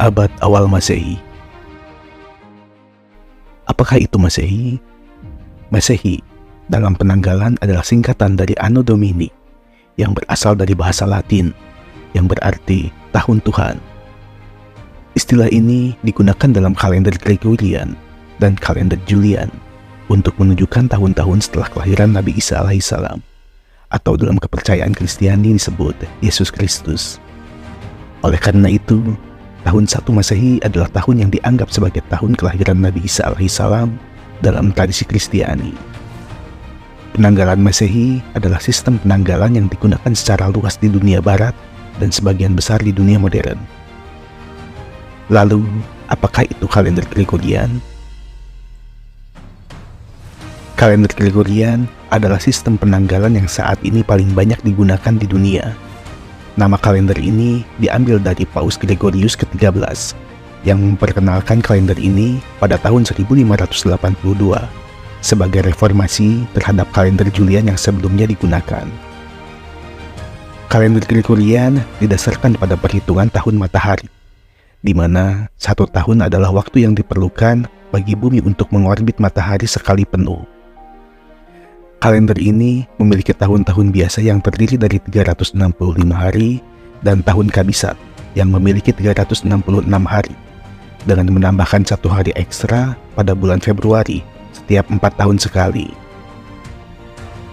Abad awal Masehi. Apakah itu Masehi? Masehi dalam penanggalan adalah singkatan dari Anno Domini yang berasal dari bahasa Latin yang berarti tahun Tuhan. Istilah ini digunakan dalam kalender Gregorian dan kalender Julian untuk menunjukkan tahun-tahun setelah kelahiran Nabi Isa alaihissalam, atau dalam kepercayaan Kristiani disebut Yesus Kristus. Oleh karena itu, tahun 1 Masehi adalah tahun yang dianggap sebagai tahun kelahiran Nabi Isa alaihissalam dalam tradisi Kristiani. Penanggalan Masehi adalah sistem penanggalan yang digunakan secara luas di dunia barat dan sebagian besar di dunia modern. Lalu, apakah itu kalender Gregorian? Kalender Gregorian adalah sistem penanggalan yang saat ini paling banyak digunakan di dunia. Nama kalender ini diambil dari Paus Gregorius ke-13 yang memperkenalkan kalender ini pada tahun 1582 sebagai reformasi terhadap kalender Julian yang sebelumnya digunakan. Kalender Gregorian didasarkan pada perhitungan tahun matahari, di mana 1 tahun adalah waktu yang diperlukan bagi bumi untuk mengorbit matahari sekali penuh. Kalender ini memiliki tahun-tahun biasa yang terdiri dari 365 hari dan tahun kabisat yang memiliki 366 hari, dengan menambahkan 1 hari ekstra pada bulan Februari setiap 4 tahun sekali.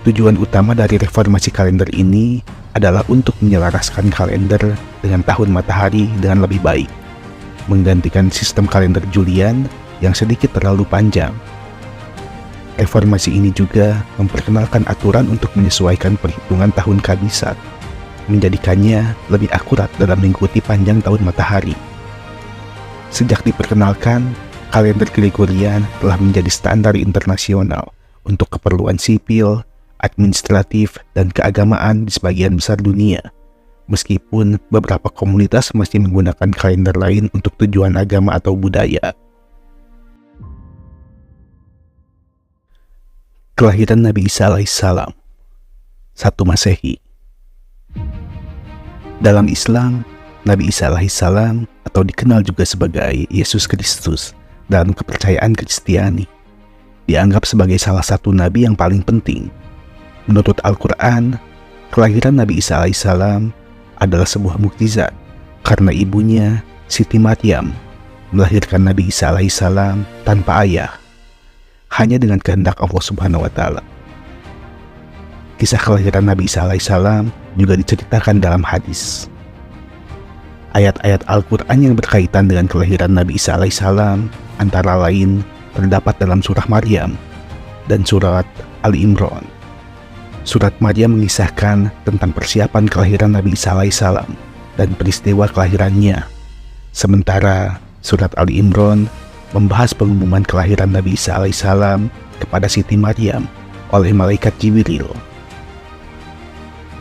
Tujuan utama dari reformasi kalender ini adalah untuk menyelaraskan kalender dengan tahun matahari dengan lebih baik, menggantikan sistem kalender Julian yang sedikit terlalu panjang. Reformasi ini juga memperkenalkan aturan untuk menyesuaikan perhitungan tahun kabisat, menjadikannya lebih akurat dalam mengikuti panjang tahun matahari. Sejak diperkenalkan, kalender Gregorian telah menjadi standar internasional untuk keperluan sipil, administratif, dan keagamaan di sebagian besar dunia, meskipun beberapa komunitas masih menggunakan kalender lain untuk tujuan agama atau budaya. Kelahiran Nabi Isa alaihissalam, 1 Masehi. Dalam Islam, Nabi Isa alaihissalam atau dikenal juga sebagai Yesus Kristus dalam kepercayaan Kristiani dianggap sebagai salah satu nabi yang paling penting. Menurut Al-Quran, kelahiran Nabi Isa alaihissalam adalah sebuah mukjizat karena ibunya, Siti Maryam, melahirkan Nabi Isa alaihissalam tanpa ayah, hanya dengan kehendak Allah Subhanahu wa Ta'ala. Kisah kelahiran Nabi Isa alaihissalam juga diceritakan dalam hadis. Ayat-ayat Al-Quran yang berkaitan dengan kelahiran Nabi Isa alaihissalam antara lain terdapat dalam surah Maryam dan surat Ali Imran. Surat Maryam mengisahkan tentang persiapan kelahiran Nabi Isa alaihissalam dan peristiwa kelahirannya, sementara surat Ali Imran membahas pengumuman kelahiran Nabi Isa alaihissalam kepada Siti Maryam oleh malaikat Jibril.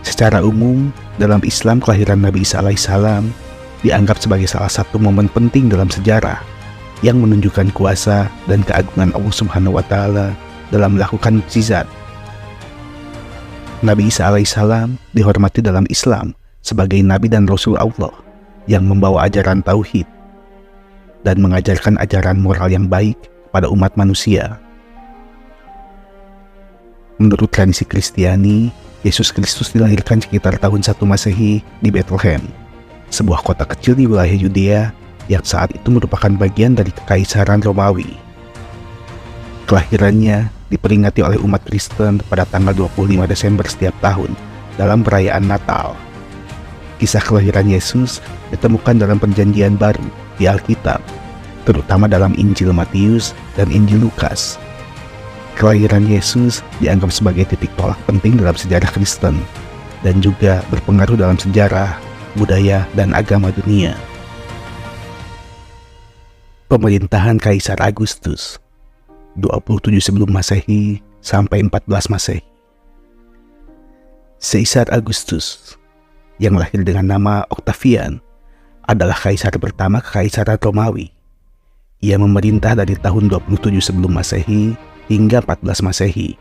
Secara umum, dalam Islam kelahiran Nabi Isa alaihissalam dianggap sebagai salah satu momen penting dalam sejarah yang menunjukkan kuasa dan keagungan Allah Subhanahu wa Ta'ala dalam melakukan mukjizat. Nabi Isa alaihissalam dihormati dalam Islam sebagai Nabi dan Rasul Allah yang membawa ajaran tauhid dan mengajarkan ajaran moral yang baik pada umat manusia. Menurut tradisi Kristiani, Yesus Kristus dilahirkan sekitar tahun 1 Masehi di Bethlehem, sebuah kota kecil di wilayah Yudea yang saat itu merupakan bagian dari Kekaisaran Romawi. Kelahirannya diperingati oleh umat Kristen pada tanggal 25 Desember setiap tahun dalam perayaan Natal. Kisah kelahiran Yesus ditemukan dalam Perjanjian Baru di Alkitab, terutama dalam Injil Matius dan Injil Lukas. Kelahiran Yesus dianggap sebagai titik tolak penting dalam sejarah Kristen dan juga berpengaruh dalam sejarah, budaya, dan agama dunia. Pemerintahan Kaisar Agustus, 27 sebelum Masehi sampai 14 Masehi. Kaisar Agustus, yang lahir dengan nama Octavian, adalah kaisar pertama Kekaisaran Romawi. Ia memerintah dari tahun 27 sebelum Masehi hingga 14 Masehi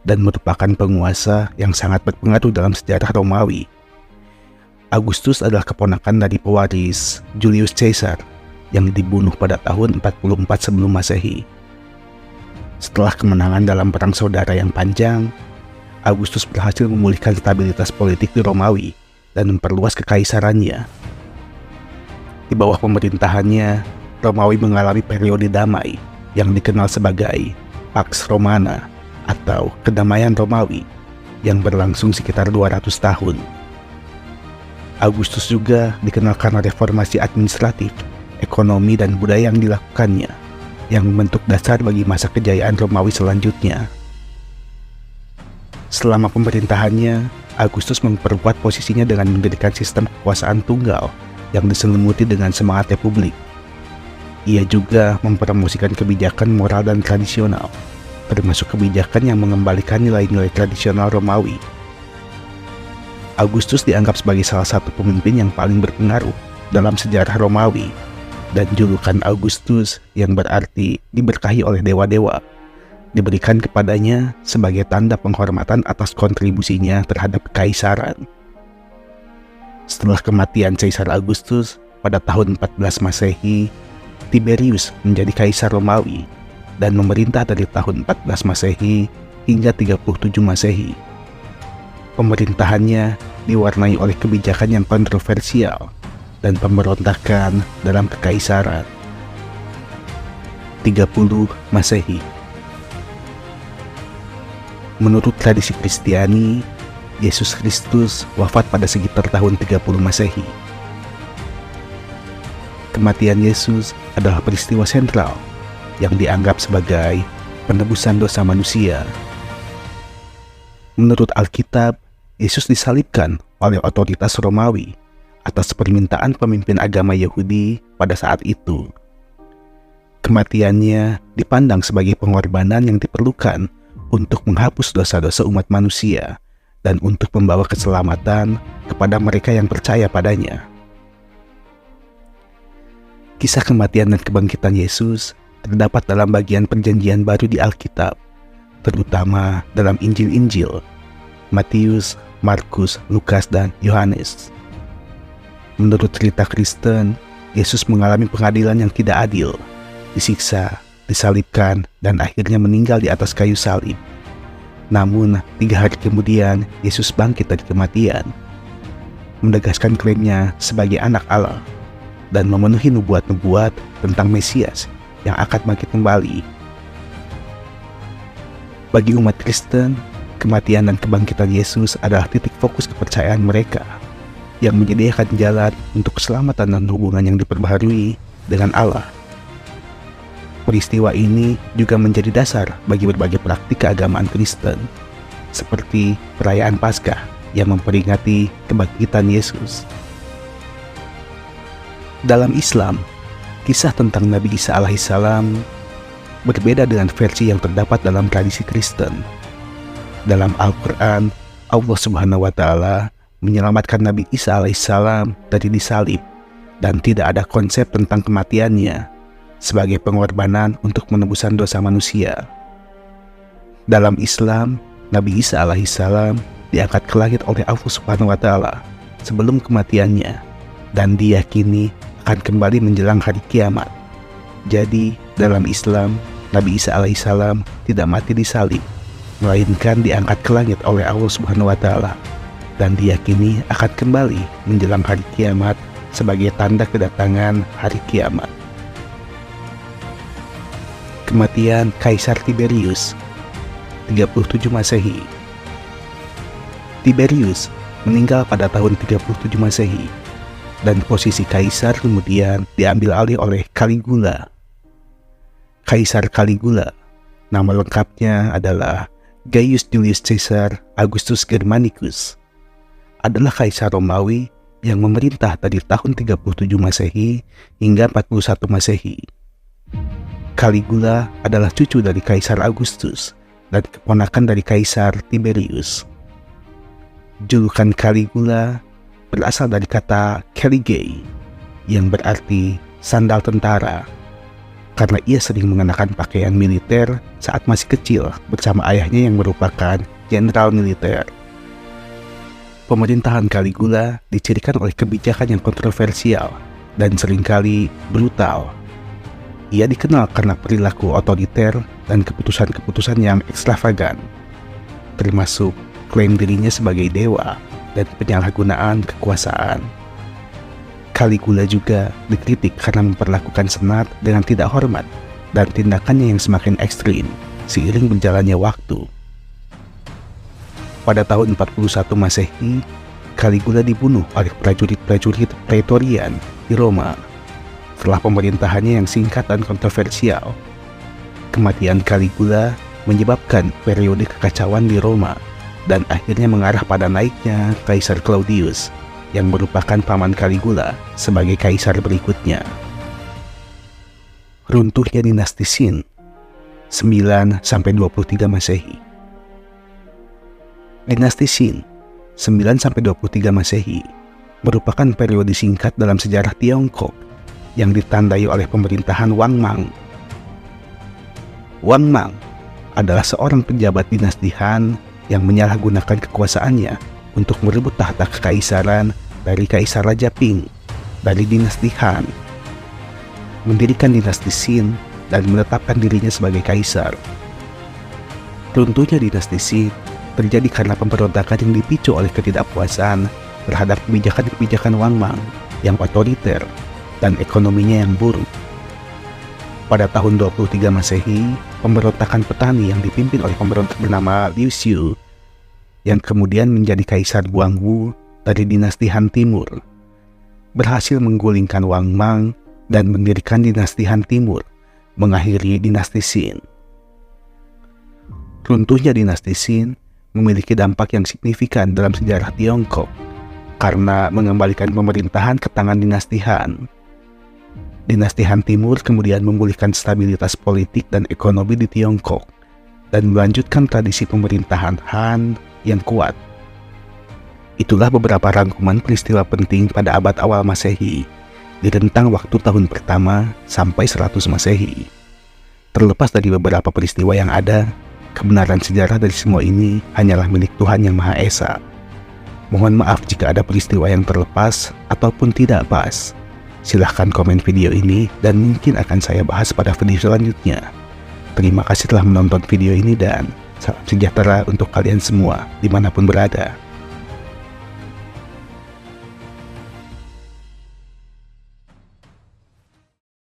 dan merupakan penguasa yang sangat berpengaruh dalam sejarah Romawi. Agustus adalah keponakan dari pewaris Julius Caesar yang dibunuh pada tahun 44 sebelum Masehi. Setelah kemenangan dalam perang saudara yang panjang, Agustus berhasil memulihkan stabilitas politik di Romawi dan memperluas kekaisarannya. Di bawah pemerintahannya, Romawi mengalami periode damai yang dikenal sebagai Pax Romana atau kedamaian Romawi yang berlangsung sekitar 200 tahun. Agustus juga dikenal karena reformasi administratif, ekonomi, dan budaya yang dilakukannya, yang membentuk dasar bagi masa kejayaan Romawi selanjutnya. Selama pemerintahannya, Agustus memperkuat posisinya dengan mendirikan sistem kekuasaan tunggal yang diselimuti dengan semangat republik. Ia juga mempromosikan kebijakan moral dan tradisional, termasuk kebijakan yang mengembalikan nilai-nilai tradisional Romawi. Agustus dianggap sebagai salah satu pemimpin yang paling berpengaruh dalam sejarah Romawi, dan julukan Augustus yang berarti diberkahi oleh dewa-dewa diberikan kepadanya sebagai tanda penghormatan atas kontribusinya terhadap kekaisaran. Setelah kematian Kaisar Agustus pada tahun 14 Masehi, Tiberius menjadi Kaisar Romawi dan memerintah dari tahun 14 Masehi hingga 37 Masehi. Pemerintahannya diwarnai oleh kebijakan yang kontroversial dan pemberontakan dalam kekaisaran. 30 Masehi. Menurut tradisi Kristiani, Yesus Kristus wafat pada sekitar tahun 30 Masehi. Kematian Yesus adalah peristiwa sentral yang dianggap sebagai penebusan dosa manusia. Menurut Alkitab, Yesus disalibkan oleh otoritas Romawi atas permintaan pemimpin agama Yahudi pada saat itu. Kematiannya dipandang sebagai pengorbanan yang diperlukan untuk menghapus dosa-dosa umat manusia dan untuk membawa keselamatan kepada mereka yang percaya padanya. Kisah kematian dan kebangkitan Yesus terdapat dalam bagian perjanjian baru di Alkitab, terutama dalam Injil-Injil Matius, Markus, Lukas, dan Yohanes. Menurut cerita Kristen, Yesus mengalami pengadilan yang tidak adil, disiksa, disalibkan, dan akhirnya meninggal di atas kayu salib. Namun, 3 hari kemudian, Yesus bangkit dari kematian, menegaskan klaimnya sebagai anak Allah, dan memenuhi nubuat-nubuat tentang Mesias yang akan bangkit kembali. Bagi umat Kristen, kematian dan kebangkitan Yesus adalah titik fokus kepercayaan mereka yang menyediakan jalan untuk keselamatan dan hubungan yang diperbaharui dengan Allah. Peristiwa ini juga menjadi dasar bagi berbagai praktik keagamaan Kristen, seperti perayaan Paskah yang memperingati kebangkitan Yesus. Dalam Islam, kisah tentang Nabi Isa alaihissalam berbeda dengan versi yang terdapat dalam tradisi Kristen. Dalam Al-Quran, Allah Subhanahu wa Ta'ala menyelamatkan Nabi Isa alaihissalam dari disalib, dan tidak ada konsep tentang kematiannya sebagai pengorbanan untuk penebusan dosa manusia. Dalam Islam, Nabi Isa alaihissalam diangkat ke langit oleh Allah Subhanahu wa Ta'ala sebelum kematiannya, dan diyakini akan kembali menjelang hari kiamat. Jadi, dalam Islam, Nabi Isa alaihissalam tidak mati disalib, melainkan diangkat ke langit oleh Allah Subhanahu wa Ta'ala, dan diyakini akan kembali menjelang hari kiamat sebagai tanda kedatangan hari kiamat. Kematian Kaisar Tiberius, 37 Masehi. Tiberius meninggal pada tahun 37 Masehi, dan posisi kaisar kemudian diambil alih oleh Caligula. Kaisar Caligula, nama lengkapnya adalah Gaius Julius Caesar Augustus Germanicus, adalah kaisar Romawi yang memerintah dari tahun 37 Masehi hingga 41 Masehi. Caligula adalah cucu dari Kaisar Augustus dan keponakan dari Kaisar Tiberius. Julukan Caligula berasal dari kata Caligei yang berarti sandal tentara, karena ia sering mengenakan pakaian militer saat masih kecil bersama ayahnya yang merupakan jenderal militer. Pemerintahan Caligula dicirikan oleh kebijakan yang kontroversial dan seringkali brutal. Ia dikenal karena perilaku otoriter dan keputusan-keputusan yang ekstravagan, termasuk klaim dirinya sebagai dewa dan penyalahgunaan kekuasaan. Caligula juga dikritik karena memperlakukan senat dengan tidak hormat dan tindakannya yang semakin ekstrim seiring berjalannya waktu. Pada tahun 41 Masehi, Caligula dibunuh oleh prajurit-prajurit Praetorian di Roma setelah pemerintahannya yang singkat dan kontroversial. Kematian Caligula menyebabkan periode kekacauan di Roma dan akhirnya mengarah pada naiknya Kaisar Claudius yang merupakan paman Caligula sebagai kaisar berikutnya. Runtuhnya dinasti Qin 9-23 Masehi. Dinasti Qin 9-23 Masehi merupakan periode singkat dalam sejarah Tiongkok yang ditandai oleh pemerintahan Wang Mang. Wang Mang adalah seorang pejabat dinasti Han yang menyalahgunakan kekuasaannya untuk merebut tahta kekaisaran dari Kaisar Raja Ping dari dinasti Han, mendirikan dinasti Qin dan menetapkan dirinya sebagai kaisar. Runtuhnya dinasti Qin terjadi karena pemberontakan yang dipicu oleh ketidakpuasan terhadap kebijakan-kebijakan Wang Mang yang otoriter dan ekonominya yang buruk. Pada tahun 23 Masehi, pemberontakan petani yang dipimpin oleh pemberontak bernama Liu Xiu yang kemudian menjadi Kaisar Guangwu dari dinasti Han Timur berhasil menggulingkan Wang Mang dan mendirikan dinasti Han Timur, mengakhiri dinasti Qin. Runtuhnya dinasti Qin memiliki dampak yang signifikan dalam sejarah Tiongkok karena mengembalikan pemerintahan ke tangan dinasti Han. Dinasti Han Timur kemudian memulihkan stabilitas politik dan ekonomi di Tiongkok dan melanjutkan tradisi pemerintahan Han yang kuat. Itulah beberapa rangkuman peristiwa penting pada abad awal Masehi di rentang waktu tahun pertama sampai 100 Masehi. Terlepas dari beberapa peristiwa yang ada, kebenaran sejarah dari semua ini hanyalah milik Tuhan Yang Maha Esa. Mohon maaf jika ada peristiwa yang terlepas ataupun tidak pas. Silahkan komen video ini dan mungkin akan saya bahas pada video selanjutnya. Terima kasih telah menonton video ini dan salam sejahtera untuk kalian semua dimanapun berada.